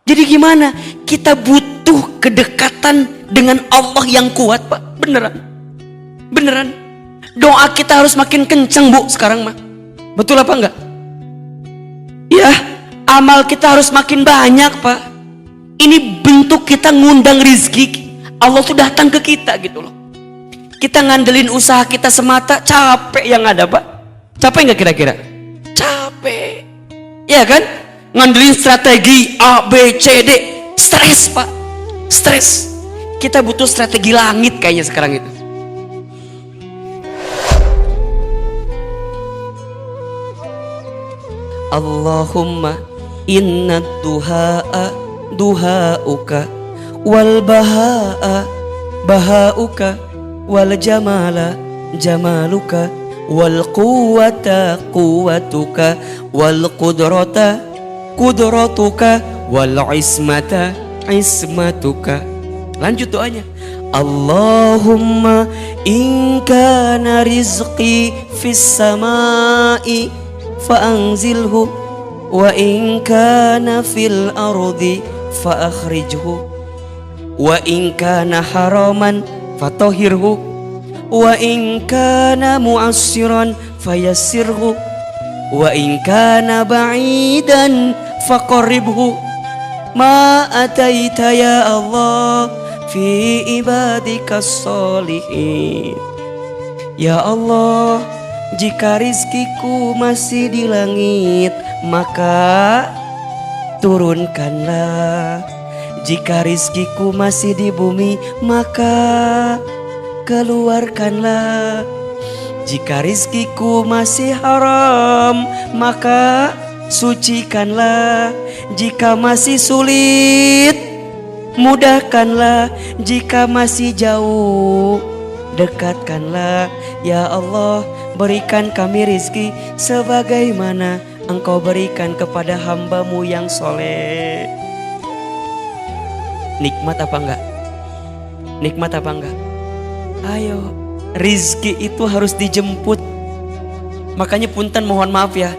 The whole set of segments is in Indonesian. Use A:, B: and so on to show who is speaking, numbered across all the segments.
A: Jadi gimana? Kita butuh kedekatan dengan Allah yang kuat, Pak. Beneran. Beneran. Doa kita harus makin kenceng, Bu, sekarang mah. Betul apa enggak? Ya, amal kita harus makin banyak, Pak. Ini bentuk kita ngundang rizki. Allah tuh datang ke kita gitu loh. Kita ngandelin usaha kita semata, capek yang ada, Pak. Capek nggak kira-kira? Capek. Ya kan? Ngandelin strategi A, B, C, D. Stres, Pak. Stres. Kita butuh strategi langit kayaknya sekarang itu. Allahumma inna duha'a duha'uka wal baha'a baha'uka wal jamala jamaluka wal quwwata quwwatuka wal qudrata qudratuka wal ismata ismatuka. Lanjut doanya. Allahumma in kana rizqi fis samai fa'anzilhu wa in kana fil ardi fa'akhrijhu wa in kana haraman fatahhirhu wa in kana mu'assiran fayassirhu wa in kana ba'idan faqarribhu ma ataita ya Allah fi ibadika sholihin. Ya Allah, jika rizkiku masih di langit, maka turunkanlah. Jika rizkiku masih di bumi, maka keluarkanlah. Jika rizkiku masih haram, maka sucikanlah. Jika masih sulit, mudahkanlah. Jika masih jauh, dekatkanlah. Ya Allah, berikan kami rizki sebagaimana Engkau berikan kepada hamba-Mu yang soleh. Nikmat apa enggak? Nikmat apa enggak? Ayo, rizki itu harus dijemput. Makanya punten mohon maaf ya,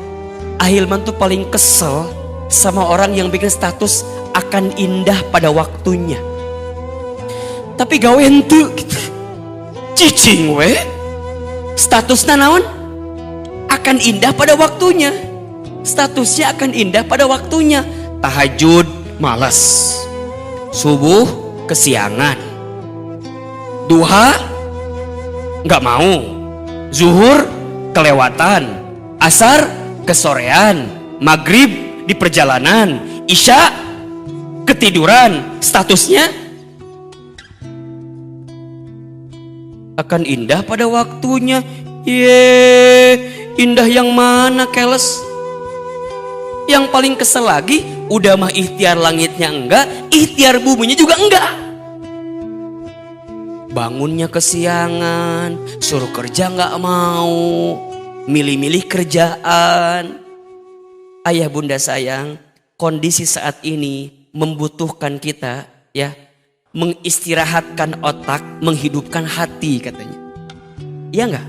A: Ahilman tuh paling kesel sama orang yang bikin status akan indah pada waktunya. Tapi gawe henteu gitu. Cicing we. Statusnya naon? Akan indah pada waktunya. Statusnya akan indah pada waktunya. Tahajud malas, subuh kesiangan, duha nggak mau, zuhur kelewatan, asar kesorean, maghrib di perjalanan, isya ketiduran. Statusnya akan indah pada waktunya. Indah yang mana keles? Yang paling kesel lagi, udah mah ikhtiar langitnya enggak, ikhtiar buminya juga enggak. Bangunnya kesiangan, suruh kerja enggak mau, milih-milih kerjaan. Ayah bunda sayang, kondisi saat ini membutuhkan kita ya, mengistirahatkan otak, menghidupkan hati katanya. Iya enggak?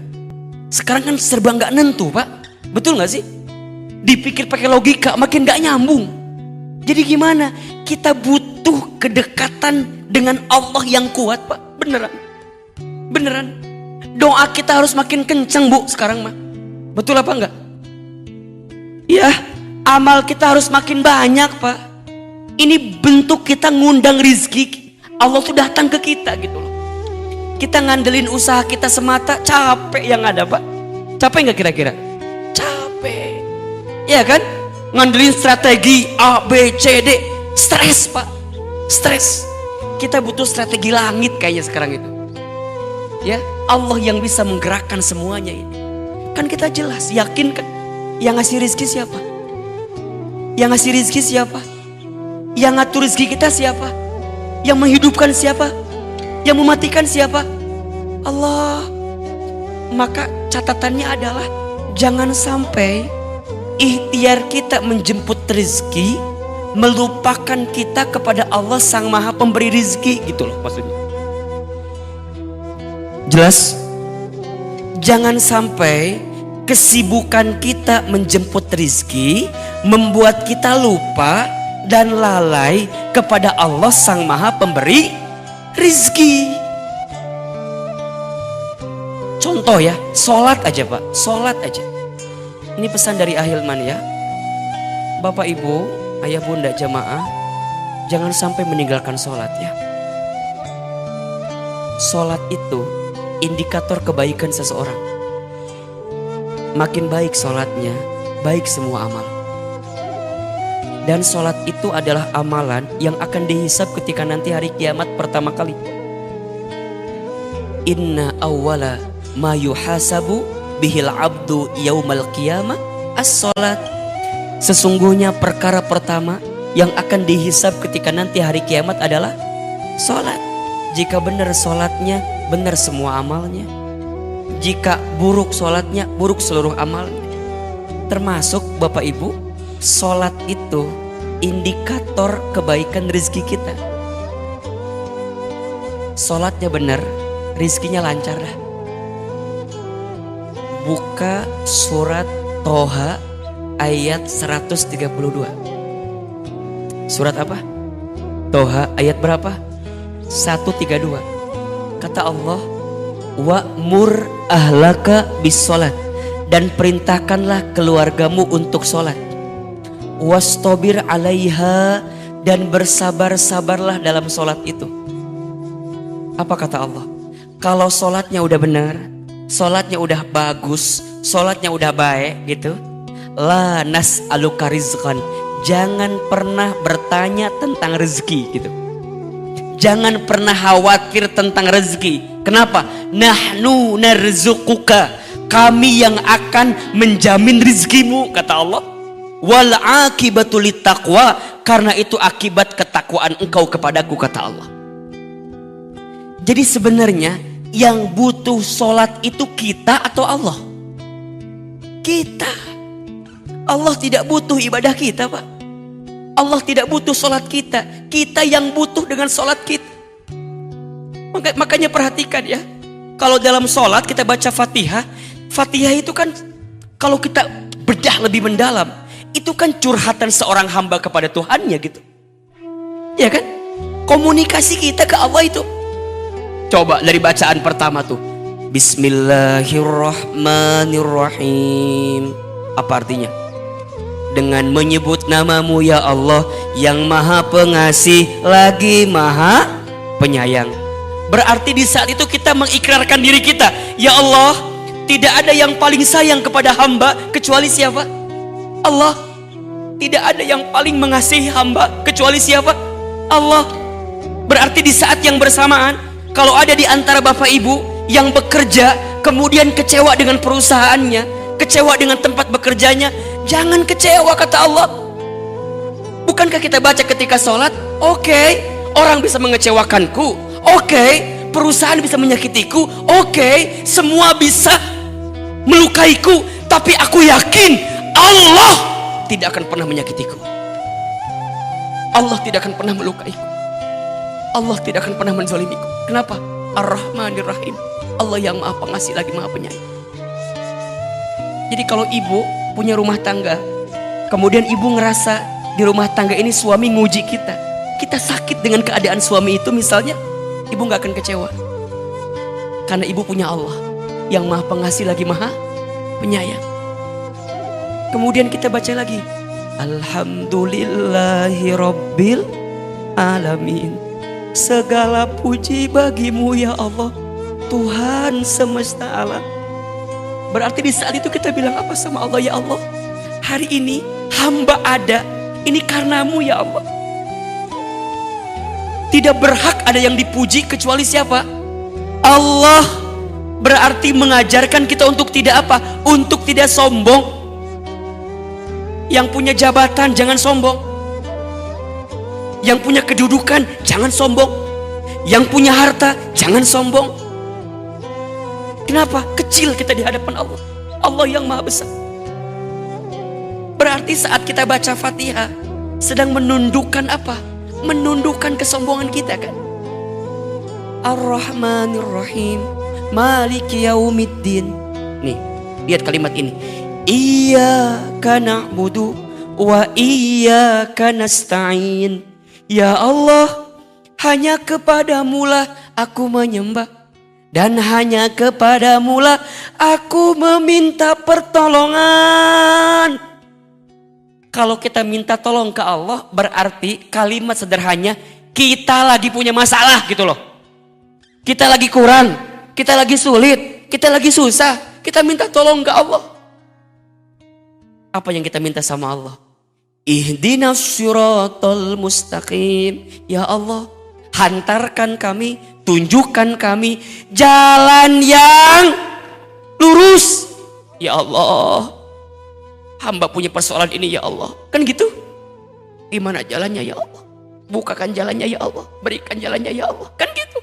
A: Sekarang kan serba enggak nentu, Pak. Betul enggak sih? Dipikir pakai logika makin gak nyambung. Jadi gimana? Kita butuh kedekatan dengan Allah yang kuat, Pak. Beneran. Beneran. Doa kita harus makin kenceng, Bu, sekarang mah. Betul apa enggak? Ya, amal kita harus makin banyak, Pak. Ini bentuk kita ngundang rizki. Allah tuh datang ke kita gitu loh. Kita ngandelin usaha kita semata, capek yang ada, Pak. Capek gak kira-kira? Capek. Ya kan? Ngandelin strategi A, B, C, D. Stres, Pak. Stres. Kita butuh strategi langit kayaknya sekarang itu. Ya, Allah yang bisa menggerakkan semuanya ini. Kan kita jelas, yakin kan? Yang ngasih rizki siapa? Yang ngasih rizki siapa? Yang ngatur rizki kita siapa? Yang menghidupkan siapa? Yang mematikan siapa? Allah. Maka catatannya adalah jangan sampai ikhtiar kita menjemput rezeki melupakan kita kepada Allah Sang Maha Pemberi Rizki gitu loh maksudnya. Jelas? Jangan sampai kesibukan kita menjemput rizki membuat kita lupa dan lalai kepada Allah Sang Maha Pemberi rizki. Contoh ya, sholat aja Pak, sholat aja. Ini pesan dari Ahilman ya. Bapak Ibu, ayah bunda jamaah, jangan sampai meninggalkan sholat ya. Sholat itu indikator kebaikan seseorang. Makin baik sholatnya, baik semua amal. Dan sholat itu adalah amalan yang akan dihisab ketika nanti hari kiamat pertama kali. Inna awwala ma yuhasabu bihil abdu yaumal qiyamah as-sholat. Sesungguhnya perkara pertama yang akan dihisab ketika nanti hari kiamat adalah sholat. Jika benar sholatnya, benar semua amalnya. Jika buruk sholatnya, buruk seluruh amalnya. Termasuk Bapak Ibu, sholat itu indikator kebaikan rezeki kita. Sholatnya benar, rizkinya lancar dah. Buka surat Toha ayat 132. Surat apa? Toha ayat berapa? 132. Kata Allah, wa'mur ahlaka bis sholat, dan perintahkanlah keluargamu untuk sholat. Wastobir alaiha, dan bersabar-sabarlah dalam sholat itu. Apa kata Allah? Kalau sholatnya udah benar, sholatnya udah bagus, sholatnya udah baik gitu, la nas'aluka rizqan, jangan pernah bertanya tentang rezeki gitu. Jangan pernah khawatir tentang rezeki. Kenapa? Nahnu narzuquka, kami yang akan menjamin rezekimu, kata Allah. Wal akibatu littaqwa, karena itu akibat ketakwaan engkau kepadaku, kata Allah. Jadi sebenarnya yang butuh sholat itu kita atau Allah? Kita. Allah tidak butuh ibadah kita Pak. Allah tidak butuh sholat kita. Kita yang butuh dengan sholat kita. Makanya perhatikan ya. Kalau dalam sholat kita baca Fatihah. Fatihah itu kan kalau kita bedah lebih mendalam, itu kan curhatan seorang hamba kepada Tuhannya gitu. Ya kan? Komunikasi kita ke Allah itu. Coba dari bacaan pertama tuh. Bismillahirrahmanirrahim. Apa artinya? Dengan menyebut namamu ya Allah, yang maha pengasih lagi maha penyayang. Berarti di saat itu kita mengikrarkan diri kita, ya Allah, tidak ada yang paling sayang kepada hamba kecuali siapa? Allah. Tidak ada yang paling mengasihi hamba kecuali siapa? Allah. Berarti di saat yang bersamaan, kalau ada di antara Bapak Ibu yang bekerja kemudian kecewa dengan perusahaannya, kecewa dengan tempat bekerjanya, jangan kecewa, kata Allah. Bukankah kita baca ketika sholat, oke, orang bisa mengecewakanku, oke, perusahaan bisa menyakitiku, oke, semua bisa melukaiku, tapi aku yakin Allah tidak akan pernah menyakitiku. Allah tidak akan pernah melukaiku. Allah tidak akan pernah menzalimiku. Kenapa? Ar-Rahmanir Rahim. Allah yang maha pengasih lagi maha penyayang. Jadi kalau ibu punya rumah tangga, kemudian ibu ngerasa di rumah tangga ini suami nguji kita, kita sakit dengan keadaan suami itu misalnya, ibu gak akan kecewa. Karena ibu punya Allah yang maha pengasih lagi maha penyayang. Kemudian kita baca lagi, Alhamdulillahi Rabbil Alamin. Segala puji bagimu ya Allah, Tuhan semesta alam. Berarti di saat itu kita bilang apa sama Allah? Ya Allah, hari ini hamba ada, ini karenamu ya Allah. Tidak berhak ada yang dipuji kecuali siapa? Allah. Berarti mengajarkan kita untuk tidak apa? Untuk tidak sombong. Yang punya jabatan jangan sombong. Yang punya kedudukan jangan sombong. Yang punya harta jangan sombong. Kenapa? Kecil kita di hadapan Allah. Allah yang maha besar. Berarti saat kita baca Fatihah sedang menundukkan apa? Menundukkan kesombongan kita kan. Ar-Rahmanir Rahim, Maliki Yaumiddin. Nih, lihat kalimat ini. Iyyaka na'budu wa iyyaka nasta'in. Ya Allah, hanya kepadamulah aku menyembah dan hanya kepadamulah aku meminta pertolongan. Kalau kita minta tolong ke Allah, berarti kalimat sederhananya kita lagi punya masalah gitu loh. Kita lagi kurang, kita lagi sulit, kita lagi susah, kita minta tolong ke Allah. Apa yang kita minta sama Allah? Ihdinas siratal mustaqim. Ya Allah, hantarkan kami, tunjukkan kami jalan yang lurus. Ya Allah, hamba punya persoalan ini ya Allah. Kan gitu. Di mana jalannya ya Allah? Bukakan jalannya ya Allah. Berikan jalannya ya Allah. Kan gitu.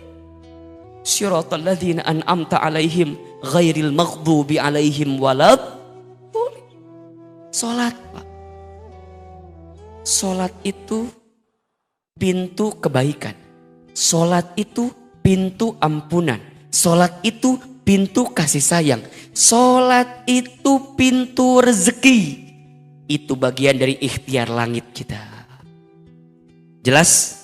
A: Siratal ladzina an'amta alaihim ghairil maghdubi alaihim walad. Salat, Pak. Salat itu pintu kebaikan. Salat itu pintu ampunan. Salat itu pintu kasih sayang. Salat itu pintu rezeki. Itu bagian dari ikhtiar langit kita. Jelas?